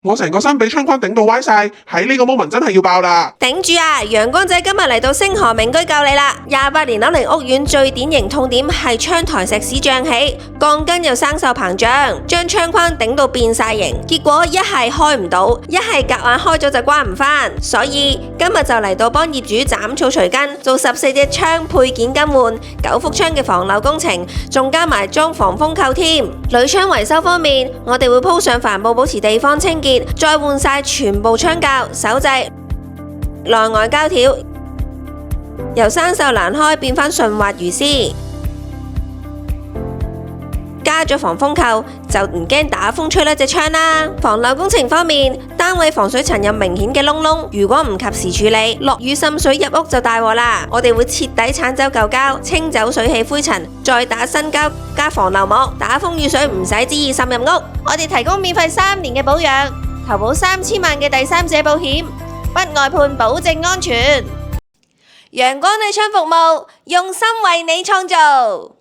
我成個身俾窗框頂到歪晒，喺呢個 moment 真係要爆啦！頂住啊！陽光仔今日嚟到星河名居救你啦！28年樓齡屋苑最典型痛點係窗台石屎脹起，鋼筋又生鏽膨脹，將窗框頂到變晒形，結果一係開唔到，一係夾硬開咗就關唔返。所以今日就嚟到幫業主斬草除根，做14隻窗配件更換，9幅窗嘅防漏工程，仲加埋裝防風扣添。鋁窗維修方面，我哋會鋪上帆布保持地方清潔。再換晒全部窗鉸、手掣、內外膠條，由生鏽難開變返順滑如絲。加咗防風扣就唔驚打風吹甩隻窗啦。防漏工程方面，單位防水層有明顯嘅窿窿，如果唔及時處理，落雨滲水入屋就大禍啦。我哋會徹底鏟走舊膠，清走水氣灰塵，再打新膠加防漏膜，打風雨水唔使旨意滲入屋。我哋提供免費3年嘅保養。投保3000萬嘅第三者保險，不外判保證安全。陽光鋁窗服務，用心為你創造。